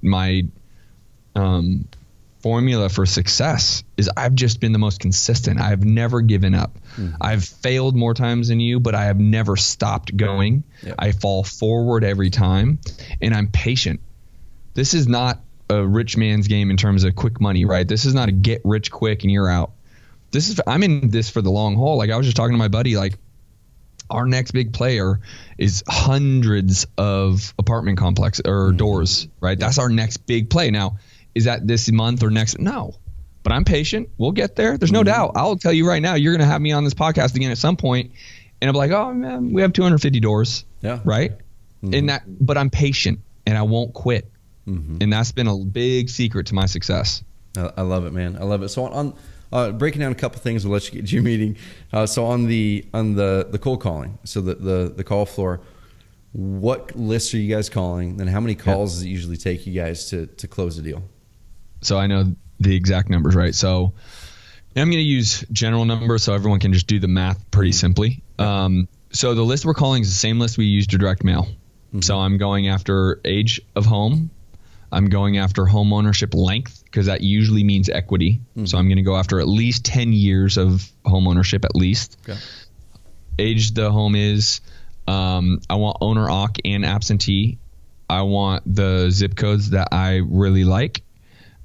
S1: formula for success is I've just been the most consistent. I've never given up. I've failed more times than you, but I have never stopped going. I fall forward every time, and I'm patient. This is not a rich man's game in terms of quick money, right? This is not a get rich quick and you're out. I'm in this for the long haul. Like I was just talking to my buddy, like our next big player is hundreds of apartment complex or doors, right? That's our next big play. Now, is that this month or next? No, but I'm patient. We'll get there. There's no doubt. I'll tell you right now, you're going to have me on this podcast again at some point, and I'm like, oh man, we have 250 doors, right? But I'm patient and I won't quit. And that's been a big secret to my success.
S2: I love it, man. I love it. So on breaking down a couple things, we'll let you get to your meeting. So on the cold calling, so the call floor, what lists are you guys calling? Then how many calls does it usually take you guys to close a deal?
S1: So I know the exact numbers, right? So I'm going to use general numbers so everyone can just do the math pretty simply. So the list we're calling is the same list we use to direct mail. So I'm going after age of home. I'm going after home ownership length because that usually means equity. So I'm going to go after at least 10 years of home ownership at least. Age the home is, I want owner occ and absentee. I want the zip codes that I really like.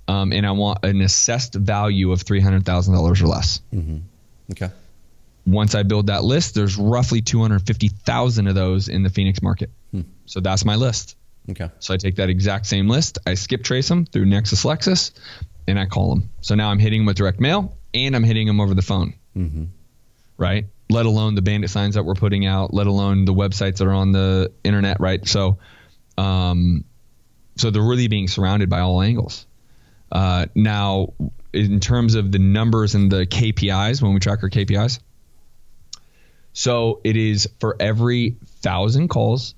S1: And I want an assessed value of $300,000 or less.
S2: Okay.
S1: Once I build that list, there's roughly 250,000 of those in the Phoenix market. So that's my list.
S2: Okay.
S1: So I take that exact same list, I skip trace them through Nexus Lexus, and I call them. So now I'm hitting them with direct mail and I'm hitting them over the phone, right? Let alone the bandit signs that we're putting out, let alone the websites that are on the internet, right? So, so they're really being surrounded by all angles. Now, in terms of the numbers and the KPIs, when we track our KPIs, so it is for every 1,000 calls,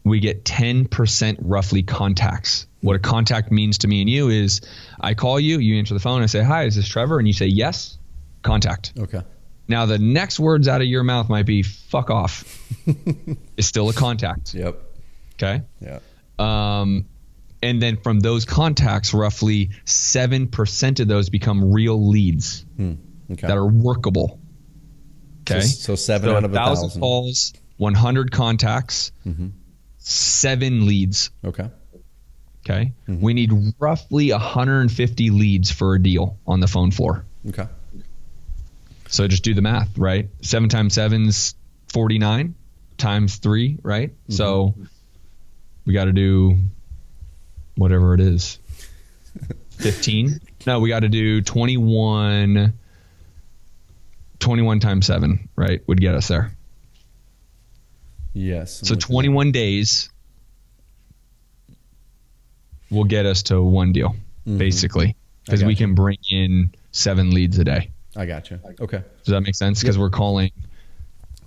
S1: we get 10% roughly contacts. What a contact means to me and you is I call you, you answer the phone, I say, hi, is this Trevor? And you say, yes, contact.
S2: Okay.
S1: Now the next words out of your mouth might be fuck off. It's still a contact.
S2: Yep.
S1: Okay.
S2: Yeah.
S1: And then from those contacts, roughly 7% of those become real leads that are workable. Okay.
S2: So 7 out of 1,000
S1: calls, 100 contacts, 7 leads.
S2: Okay.
S1: Okay. We need roughly 150 leads for a deal on the phone floor.
S2: Okay.
S1: So just do the math, right? 7 times 7's 49 times 3, right? So we got to do whatever it is. 15? No, we got to do 21 times 7, right? Would get us there.
S2: Yes.
S1: So 21 days will get us to one deal, basically, because we can bring in 7 leads a day.
S2: I got you. Okay.
S1: Does that make sense? Because we're calling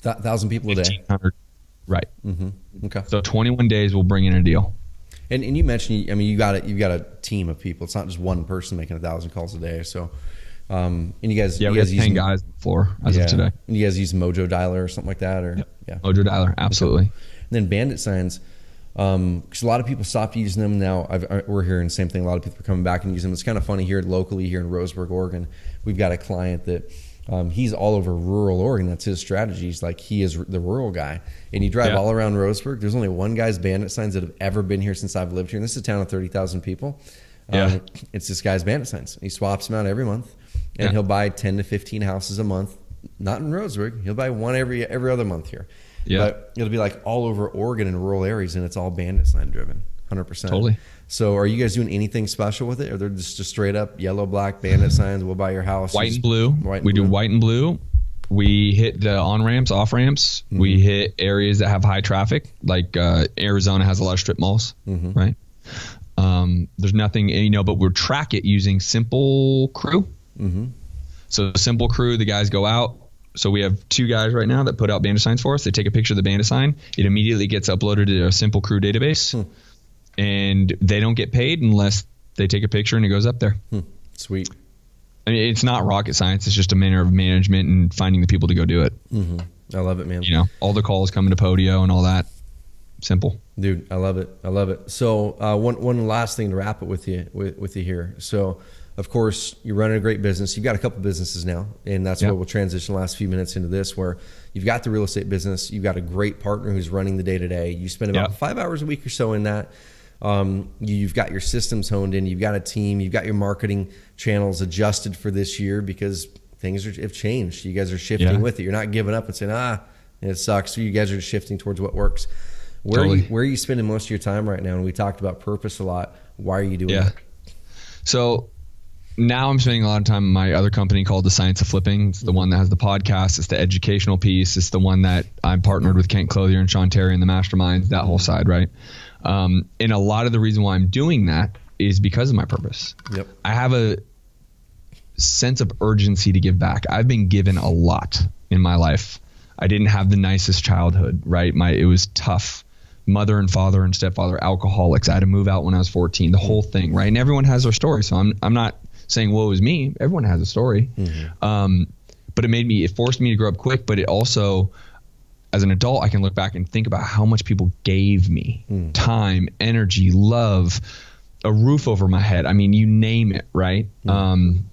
S2: 1,000 people a day.
S1: 1,500. Right.
S2: Okay.
S1: So 21 days will bring in a deal.
S2: And you mentioned, I mean, you've got a team of people. It's not just one person making 1,000 calls a day. So, and you guys,
S1: we have 10 guys on the floor as of today.
S2: And you guys use Mojo Dialer or something like that, or
S1: Mojo Dialer, absolutely.
S2: Okay. And then bandit signs, because a lot of people stopped using them now. We're hearing the same thing. A lot of people are coming back and using them. It's kind of funny here locally here in Roseburg, Oregon. We've got a client that he's all over rural Oregon. That's his strategy. He's like, he is the rural guy. And you drive all around Roseburg. There's only one guy's bandit signs that have ever been here since I've lived here. And this is a town of 30,000 people. It's this guy's bandit signs. He swaps them out every month. And he'll buy 10 to 15 houses a month. Not in Roseburg. He'll buy one every other month here. Yeah. But it'll be like all over Oregon in rural areas, and it's all bandit sign driven, 100%.
S1: Totally.
S2: So are you guys doing anything special with it? Or they're just straight up yellow, black bandit signs? We'll buy your house.
S1: White and blue. We do white and blue. We hit the on-ramps, off-ramps. We hit areas that have high traffic, like Arizona has a lot of strip malls, right? There's nothing, but we'll track it using Simple Crew. So Simple Crew, the guys go out. So we have 2 guys right now that put out bandit signs for us. They take a picture of the bandit sign. It immediately gets uploaded to a Simple Crew database. And they don't get paid unless they take a picture and it goes up there.
S2: Sweet.
S1: I mean, it's not rocket science. It's just a matter of management and finding the people to go do it.
S2: I love it, man.
S1: All the calls coming to Podio and all that. Simple.
S2: Dude, I love it. I love it. So one last thing to wrap it with you here. So, of course, you're running a great business. You've got a couple businesses now, and that's where we'll transition the last few minutes into this, where you've got the real estate business. You've got a great partner who's running the day-to-day. You spend about 5 hours a week or so in that. You've got your systems honed in. You've got a team. You've got your marketing channels adjusted for this year because things have changed. You guys are shifting with it. You're not giving up and saying, it sucks. So you guys are shifting towards what works. Where are you spending most of your time right now? And we talked about purpose a lot. Why are you doing that?
S1: So now I'm spending a lot of time in my other company called The Science of Flipping. It's the one that has the podcast. It's the educational piece. It's the one that I'm partnered with Kent Clothier and Sean Terry and the masterminds, that whole side, right? And a lot of the reason why I'm doing that is because of my purpose. I have a sense of urgency to give back. I've been given a lot in my life. I didn't have the nicest childhood, right? It was tough. Mother and father and stepfather, alcoholics. I had to move out when I was 14, the whole thing, right? And everyone has their story. So I'm not saying woe is me. Everyone has a story. But it forced me to grow up quick, but it also, as an adult, I can look back and think about how much people gave me time, energy, love, a roof over my head. I mean, you name it, right? And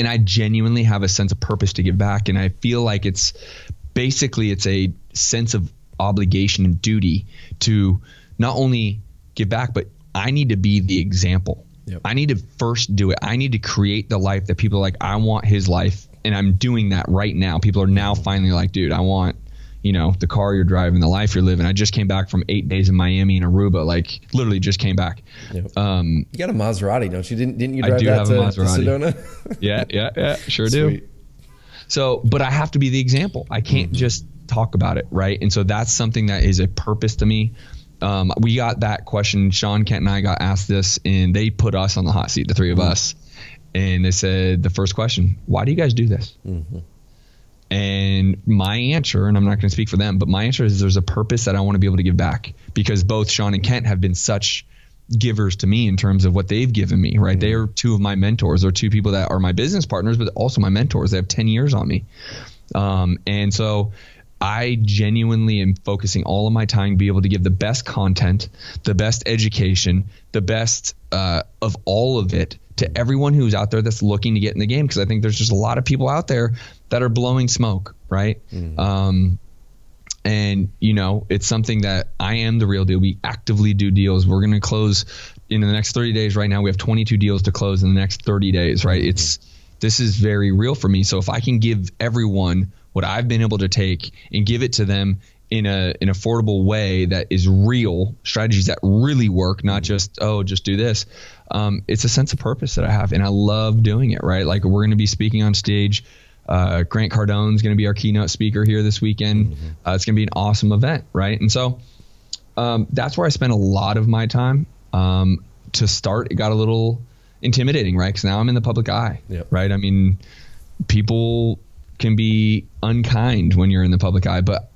S1: I genuinely have a sense of purpose to give back. And I feel like it's a sense of obligation and duty to not only give back, but I need to be the example. I need to first do it. I need to create the life that people are like, I want his life. And I'm doing that right now. People are now finally like, dude, I want, the car you're driving, the life you're living. I just came back from 8 days in Miami and Aruba, like literally just came back.
S2: You got a Maserati, don't you? Didn't you drive
S1: I do
S2: that
S1: have
S2: to
S1: a Maserati.
S2: Sedona?
S1: Yeah, sure do. So, but I have to be the example. I can't just talk about it, right? And so that's something that is a purpose to me. We got that question. Sean, Kent, and I got asked this, and they put us on the hot seat, the 3 of us. And they said, the first question, why do you guys do this? And my answer, and I'm not going to speak for them, but my answer is there's a purpose that I want to be able to give back, because both Sean and Kent have been such givers to me in terms of what they've given me, right? They are 2 of my mentors. They're 2 people that are my business partners, but also my mentors. They have 10 years on me. And so I genuinely am focusing all of my time to be able to give the best content, the best education, the best of all of it to everyone who's out there that's looking to get in the game. Because I think there's just a lot of people out there that are blowing smoke, right? And, it's something that I am the real deal. We actively do deals. We're going to close, in the next 30 days right now, we have 22 deals to close in the next 30 days, right? This is very real for me. So if I can give everyone what I've been able to take and give it to them in an affordable way that is real, strategies that really work, not just, just do this. It's a sense of purpose that I have, and I love doing it, right? Like, we're going to be speaking on stage. Grant Cardone's going to be our keynote speaker here this weekend. It's going to be an awesome event, right? And so that's where I spend a lot of my time. To start, it got a little intimidating, right? Because now I'm in the public eye, right? I mean, people can be unkind when you're in the public eye, but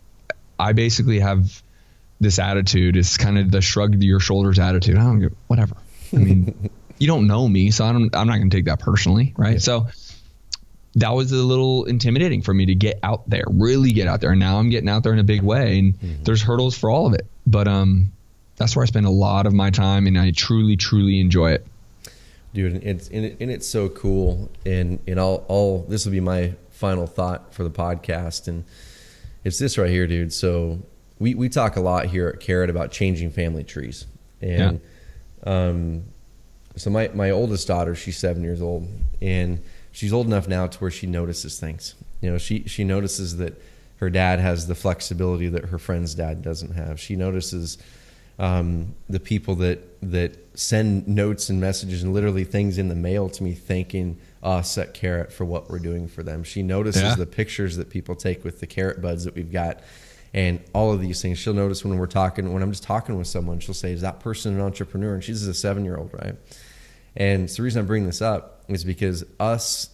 S1: I basically have this attitude. It's kind of the shrug your shoulders attitude. I don't give, whatever. I mean, you don't know me, so I'm not going to take that personally, right? So that was a little intimidating for me to get out there, really get out there. And now I'm getting out there in a big way, and there's hurdles for all of it. But that's where I spend a lot of my time, and I truly, truly enjoy it.
S2: Dude, it's so cool. And I'll this will be my final thought for the podcast, and it's this right here, dude. So we talk a lot here at Carrot about changing family trees, and so my oldest daughter, she's 7 years old, and she's old enough now to where she notices things. You know, she notices that her dad has the flexibility that her friend's dad doesn't have. She notices the people that send notes and messages and literally things in the mail to me thanking us at Carrot for what we're doing for them. She notices the pictures that people take with the Carrot buds that we've got, and all of these things. She'll notice when I'm just talking with someone, she'll say, is that person an entrepreneur? And she's a 7-year-old, right? And so the reason I bring this up is because us,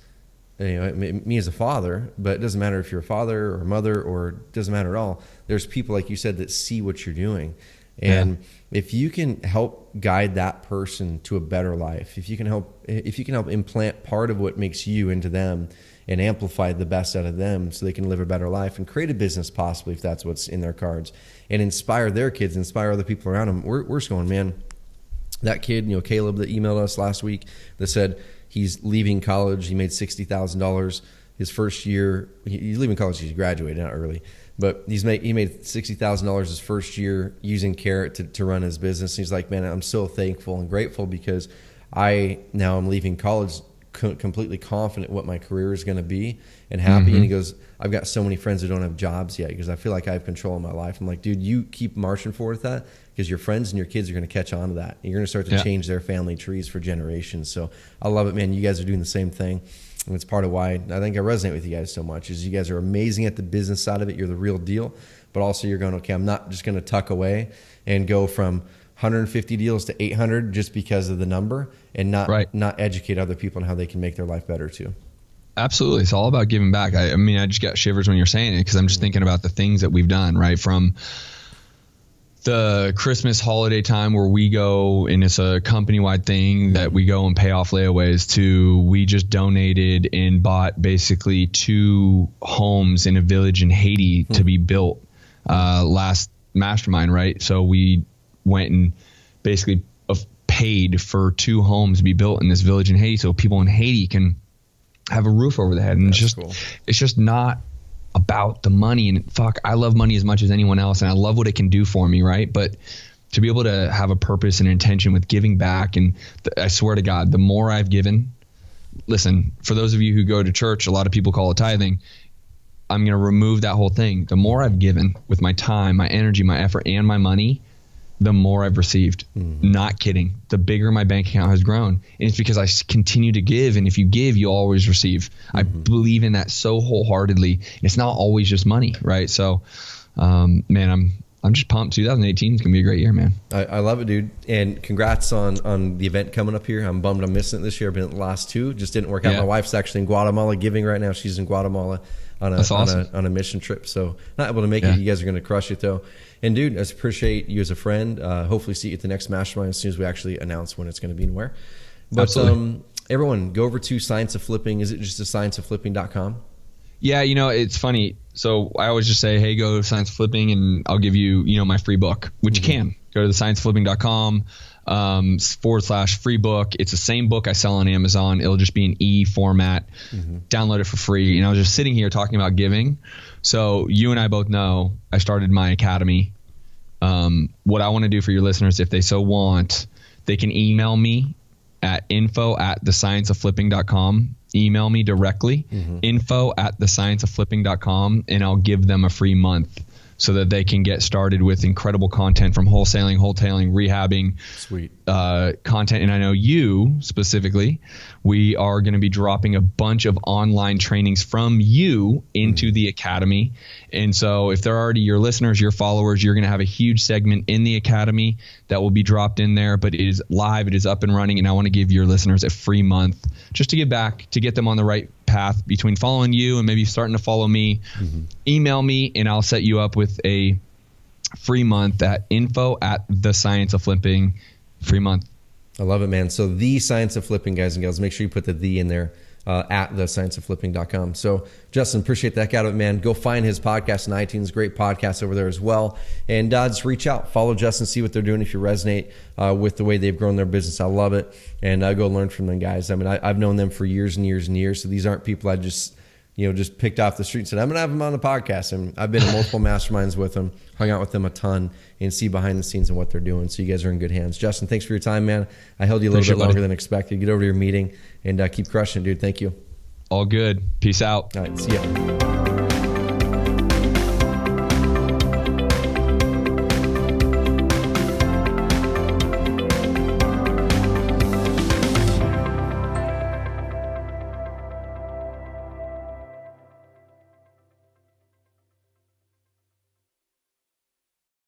S2: you know, me as a father, but it doesn't matter if you're a father or a mother, or it doesn't matter at all. There's people, like you said, that see what you're doing. And if you can help guide that person to a better life, if you can help implant part of what makes you into them and amplify the best out of them so they can live a better life and create a business possibly if that's what's in their cards, and inspire their kids, inspire other people around them, we're just going, man, that kid, you know, Caleb, that emailed us last week that said he's leaving college. He made $60,000 his first year. He's leaving college. He's graduated, not early. But he made $60,000 his first year using Carrot to run his business. He's like, man, I'm so thankful and grateful because now I'm leaving college completely confident what my career is going to be and happy. And he goes, I've got so many friends who don't have jobs yet because I feel like I have control of my life. I'm like, dude, you keep marching forward with that because your friends and your kids are going to catch on to that. And you're going to start to change their family trees for generations. So I love it, man. You guys are doing the same thing. And it's part of why I think I resonate with you guys so much is you guys are amazing at the business side of it. You're the real deal. But also you're going, okay, I'm not just going to tuck away and go from 150 deals to 800 just because of the number and not educate other people on how they can make their life better too.
S1: Absolutely. It's all about giving back. I mean, I just got shivers when you're saying it because I'm just thinking about the things that we've done, right? From the Christmas holiday time where we go and it's a company-wide thing that we go and pay off layaways to we just donated and bought basically 2 homes in a village in Haiti to be built last mastermind, right? So we went and basically paid for 2 homes to be built in this village in Haiti so people in Haiti can have a roof over their head. And it's just not about the money. And fuck, I love money as much as anyone else, and I love what it can do for me, right? But to be able to have a purpose and intention with giving back, and I swear to God, the more I've given, listen, for those of you who go to church, a lot of people call it tithing. I'm going to remove that whole thing. The more I've given with my time, my energy, my effort, and my money, the more I've received. Not kidding. The bigger my bank account has grown. And it's because I continue to give. And if you give, you always receive. I believe in that so wholeheartedly. And it's not always just money, right? So, man, I'm just pumped. 2018 is going to be a great year, man.
S2: I love it, dude. And congrats on the event coming up here. I'm bummed I'm missing it this year. I've been at the last 2. Just didn't work out. My wife's actually in Guatemala giving right now. She's in Guatemala on a mission trip. So not able to make it. You guys are going to crush it, though. And, dude, I just appreciate you as a friend. Hopefully see you at the next Mastermind as soon as we actually announce when it's going to be and where. But everyone, go over to Science of Flipping. Is it just a scienceofflipping.com? Yeah,
S1: you know, it's funny. So I always just say, hey, go to Science of Flipping and I'll give you, you know, my free book, which you can. Go to the scienceofflipping.com /free book. It's the same book I sell on Amazon. It'll just be an e-format. Download it for free. You know, I was just sitting here talking about giving. So you and I both know I started my academy. What I want to do for your listeners, if they so want, they can email me at info@thescienceofflipping.com. Email me directly, info@thescienceofflipping.com, and I'll give them a free month so that they can get started with incredible content from wholesaling, rehabbing,
S2: Sweet.
S1: Content. And I know you specifically, we are going to be dropping a bunch of online trainings from you into the academy. And so if they're already your listeners, your followers, you're going to have a huge segment in the academy that will be dropped in there, but it is live, it is up and running. And I want to give your listeners a free month just to give back, to get them on the right path between following you and maybe starting to follow me. Email me and I'll set you up with a free month at info@thescienceofflipping, free month.
S2: I love it, man. So the Science of Flipping, guys and gals, make sure you put the in there, at thescienceofflipping.com. So Justin, appreciate that. Got it, man. Go find his podcast on iTunes. Great podcast over there as well. And just reach out, follow Justin, see what they're doing. If you resonate with the way they've grown their business, I love it. And go learn from them, guys. I mean, I've known them for years and years and years. So these aren't people I just picked off the street and said, I'm going to have them on the podcast. And I've been in multiple masterminds with them, hung out with them a ton, and see behind the scenes and what they're doing. So you guys are in good hands. Justin, thanks for your time, man. I held you a little bit longer than expected. Get over to your meeting and keep crushing it, dude. Thank you.
S1: All good. Peace out.
S2: All right. See ya.